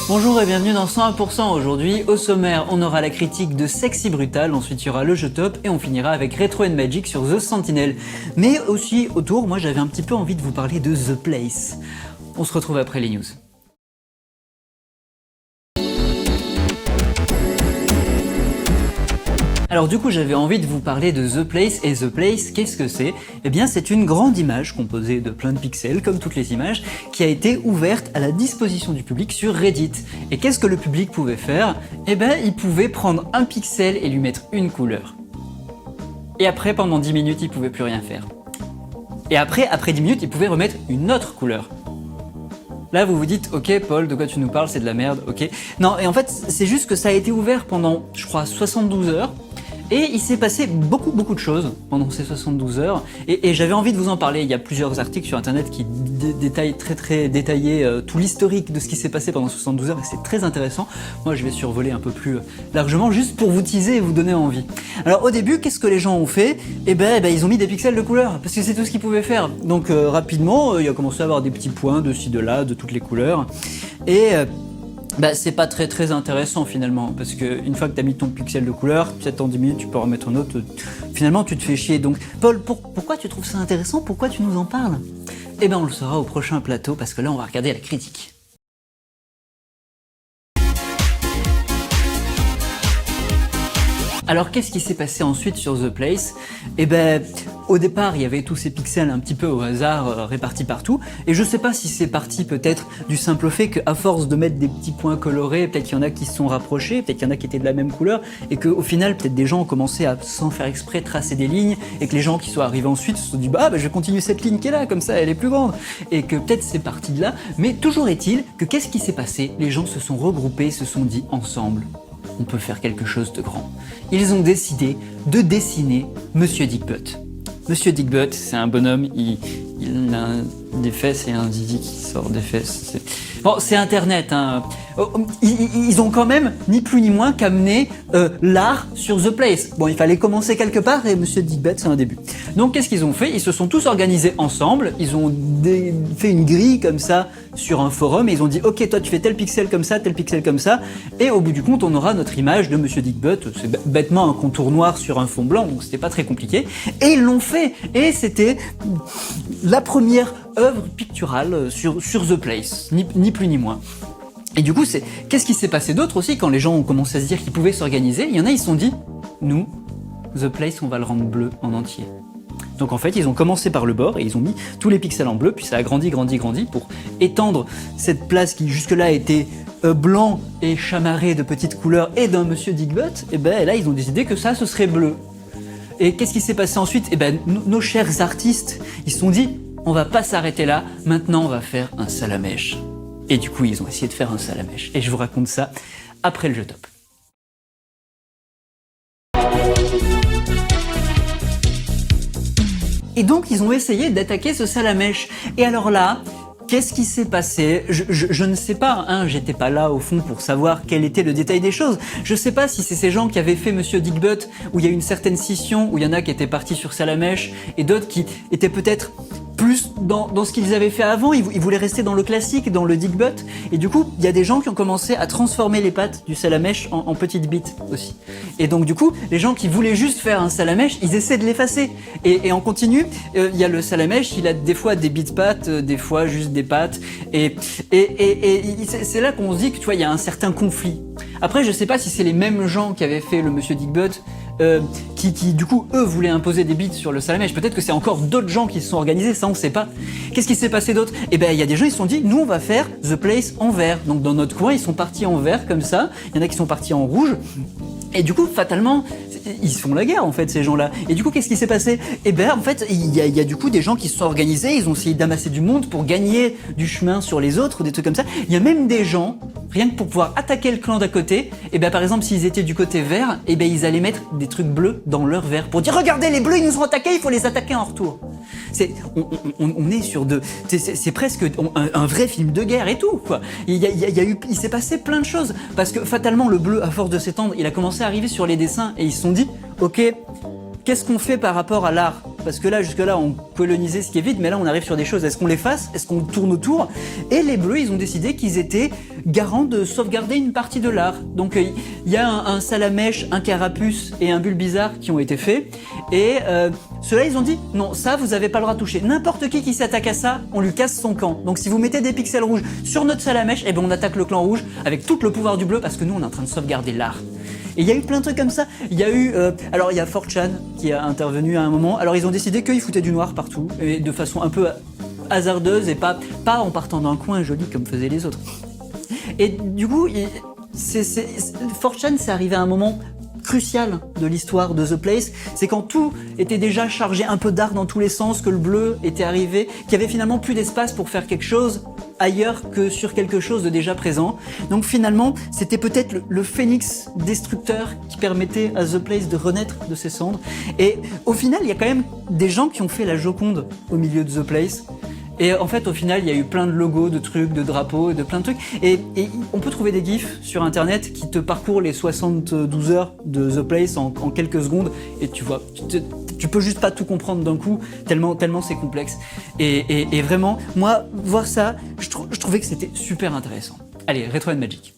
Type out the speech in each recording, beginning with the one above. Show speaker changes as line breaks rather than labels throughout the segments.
Bonjour et bienvenue dans 101%. Aujourd'hui, au sommaire, on aura la critique de Sexy Brutal, ensuite il y aura le jeu top et on finira avec Retro and Magic sur The Sentinel. Mais aussi autour, moi j'avais un petit peu envie de vous parler de The Place. On se retrouve après les news. Alors du coup j'avais envie de vous parler de The Place, et The Place, qu'est-ce que c'est? Eh bien c'est une grande image composée de plein de pixels, comme toutes les images, qui a été ouverte à la disposition du public sur Reddit. Et qu'est-ce que le public pouvait faire? Eh bien il pouvait prendre un pixel et lui mettre une couleur. Et après pendant 10 minutes il pouvait plus rien faire. Et après 10 minutes il pouvait remettre une autre couleur. Là vous vous dites, ok Paul, de quoi tu nous parles, c'est de la merde, ok. Non, et en fait c'est juste que ça a été ouvert pendant, je crois, 72 heures. Et il s'est passé beaucoup de choses pendant ces 72 heures et j'avais envie de vous en parler. Il y a plusieurs articles sur internet qui détaillent très détaillé tout l'historique de ce qui s'est passé pendant 72 heures et c'est très intéressant. Moi je vais survoler un peu plus largement juste pour vous teaser et vous donner envie. Alors au début, qu'est-ce que les gens ont fait? Eh ben ils ont mis des pixels de couleur parce que c'est tout ce qu'ils pouvaient faire. Donc rapidement, il a commencé à avoir des petits points de ci de là, de toutes les couleurs et c'est pas très intéressant finalement, parce que une fois que tu as mis ton pixel de couleur, peut-être en 10 minutes tu peux en remettre un autre, finalement tu te fais chier. Donc Paul, pourquoi tu trouves ça intéressant? Pourquoi tu nous en parles? Eh ben on le saura au prochain plateau, parce que là on va regarder la critique. Alors qu'est-ce qui s'est passé ensuite sur The Place? Eh ben au départ il y avait tous ces pixels un petit peu au hasard répartis partout, et je sais pas si c'est parti peut-être du simple fait qu'à force de mettre des petits points colorés, peut-être qu'il y en a qui se sont rapprochés, peut-être qu'il y en a qui étaient de la même couleur, et qu'au final peut-être des gens ont commencé à, sans faire exprès, tracer des lignes, et que les gens qui sont arrivés ensuite se sont dit je vais continuer cette ligne qui est là, comme ça elle est plus grande, et que peut-être c'est parti de là. Mais toujours est-il que qu'est-ce qui s'est passé? Les gens se sont regroupés, se sont dit ensemble, on peut faire quelque chose de grand. Ils ont décidé de dessiner Monsieur Dickbutt. Monsieur Dickbutt, c'est un bonhomme, il a des fesses et un zizi qui sort des fesses. Bon, c'est internet, hein. Ils ont quand même, ni plus ni moins, qu'amené l'art sur The Place. Bon, il fallait commencer quelque part et Monsieur Dickbutt, c'est un début. Donc, qu'est-ce qu'ils ont fait? Ils se sont tous organisés ensemble, ils ont fait une grille comme ça sur un forum et ils ont dit ok, toi tu fais tel pixel comme ça, tel pixel comme ça, et au bout du compte on aura notre image de Monsieur Dickbutt. C'est bêtement un contour noir sur un fond blanc, donc c'était pas très compliqué, et ils l'ont fait, et c'était la première œuvre picturale sur The Place, ni plus ni moins. Et du coup, qu'est-ce qui s'est passé d'autre aussi quand les gens ont commencé à se dire qu'ils pouvaient s'organiser? Il y en a, ils se sont dit, nous, The Place, on va le rendre bleu en entier. Donc en fait, ils ont commencé par le bord et ils ont mis tous les pixels en bleu, puis ça a grandi pour étendre cette place qui jusque-là était blanc et chamarré de petites couleurs et d'un Monsieur Dickbutt. Et là, ils ont décidé que ça, ce serait bleu. Et qu'est-ce qui s'est passé ensuite? Nos chers artistes, ils se sont dit, on va pas s'arrêter là, maintenant on va faire un salamèche. Et du coup, ils ont essayé de faire un salamèche. Et je vous raconte ça après le jeu top. Et donc, ils ont essayé d'attaquer ce salamèche. Et alors là, qu'est-ce qui s'est passé? Je ne sais pas, hein, j'étais pas là au fond pour savoir quel était le détail des choses. Je sais pas si c'est ces gens qui avaient fait Monsieur Dickbutt, où il y a eu une certaine scission, où il y en a qui étaient partis sur Salamèche, et d'autres qui étaient peut-être plus dans ce qu'ils avaient fait avant. Ils voulaient rester dans le classique, dans le Dickbutt, et du coup, il y a des gens qui ont commencé à transformer les pattes du Salamèche en petites bites aussi. Et donc du coup, les gens qui voulaient juste faire un Salamèche, ils essaient de l'effacer. Et en continu, il y a le Salamèche, il a des fois des bites pattes, des fois juste des pattes, et c'est là qu'on se dit que tu vois, il y a un certain conflit. Après, je sais pas si c'est les mêmes gens qui avaient fait le Monsieur Dickbutt, qui du coup, eux, voulaient imposer des bits sur le Salamèche. Peut-être que c'est encore d'autres gens qui se sont organisés, ça on sait pas. Qu'est-ce qui s'est passé d'autre? Il y a des gens, ils se sont dit, nous on va faire The Place en vert. Donc dans notre coin, ils sont partis en vert comme ça, il y en a qui sont partis en rouge. Et du coup, fatalement, ils se font la guerre en fait, ces gens-là. Et du coup, qu'est-ce qui s'est passé? En fait, il y a du coup des gens qui se sont organisés, ils ont essayé d'amasser du monde pour gagner du chemin sur les autres, des trucs comme ça. Il y a même des gens, rien que pour pouvoir attaquer le clan d'à côté, par exemple, s'ils étaient du côté vert, ils allaient mettre des trucs bleus dans leur vert pour dire regardez, les bleus, ils nous ont attaqués, il faut les attaquer en retour. on est sur c'est presque un vrai film de guerre et tout, quoi. Il s'est passé plein de choses, parce que fatalement le bleu, à force de s'étendre, il a commencé à arriver sur les dessins et ils se sont dit, ok, qu'est-ce qu'on fait par rapport à l'art? Parce que là, jusque-là, on colonisait ce qui est vide, mais là, on arrive sur des choses. Est-ce qu'on l'efface? Est-ce qu'on tourne autour? Et les Bleus, ils ont décidé qu'ils étaient garants de sauvegarder une partie de l'art. Donc, il y a un Salamèche, un Carapuce et un Bulbizarre qui ont été faits. Et ceux-là, ils ont dit, non, ça, vous n'avez pas le droit de toucher. N'importe qui s'attaque à ça, on lui casse son camp. Donc, si vous mettez des pixels rouges sur notre Salamèche, eh ben, on attaque le clan rouge avec tout le pouvoir du bleu, parce que nous, on est en train de sauvegarder l'art. Et il y a eu plein de trucs comme ça. Il y a eu, alors il y a 4chan qui a intervenu à un moment. Alors ils ont décidé qu'ils foutaient du noir partout, et de façon un peu hasardeuse et pas en partant d'un coin joli comme faisaient les autres. Et du coup, 4chan, c'est arrivé à un moment crucial de l'histoire de The Place, c'est quand tout était déjà chargé un peu d'art dans tous les sens, que le bleu était arrivé, qu'il y avait finalement plus d'espace pour faire quelque chose ailleurs que sur quelque chose de déjà présent. Donc finalement, c'était peut-être le phénix destructeur qui permettait à The Place de renaître de ses cendres. Et au final, il y a quand même des gens qui ont fait la Joconde au milieu de The Place. Et en fait, au final, il y a eu plein de logos, de trucs, de drapeaux, de plein de trucs. Et on peut trouver des gifs sur Internet qui te parcourent les 72 heures de The Place en quelques secondes. Et tu vois, tu peux juste pas tout comprendre d'un coup, tellement c'est complexe. Et vraiment, moi, voir ça, je trouvais que c'était super intéressant. Allez, Retro and Magic.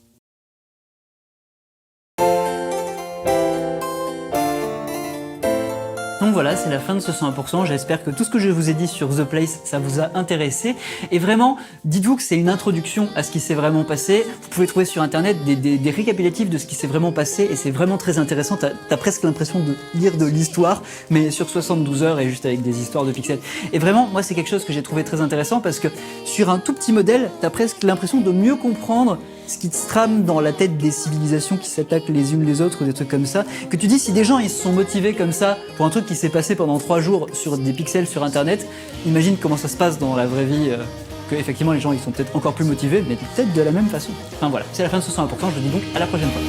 Donc voilà, c'est la fin de ce 100%. J'espère que tout ce que je vous ai dit sur The Place, ça vous a intéressé. Et vraiment, dites-vous que c'est une introduction à ce qui s'est vraiment passé. Vous pouvez trouver sur Internet des récapitulatifs de ce qui s'est vraiment passé et c'est vraiment très intéressant. T'as presque l'impression de lire de l'histoire, mais sur 72 heures et juste avec des histoires de pixels. Et vraiment, moi, c'est quelque chose que j'ai trouvé très intéressant parce que sur un tout petit modèle, t'as presque l'impression de mieux comprendre ce qui se trame dans la tête des civilisations qui s'attaquent les unes les autres ou des trucs comme ça, que tu dis si des gens ils se sont motivés comme ça pour un truc qui s'est passé pendant 3 jours sur des pixels sur Internet, imagine comment ça se passe dans la vraie vie, que effectivement les gens ils sont peut-être encore plus motivés, mais peut-être de la même façon. Enfin voilà, c'est la fin de ce 100%, je vous dis donc à la prochaine fois.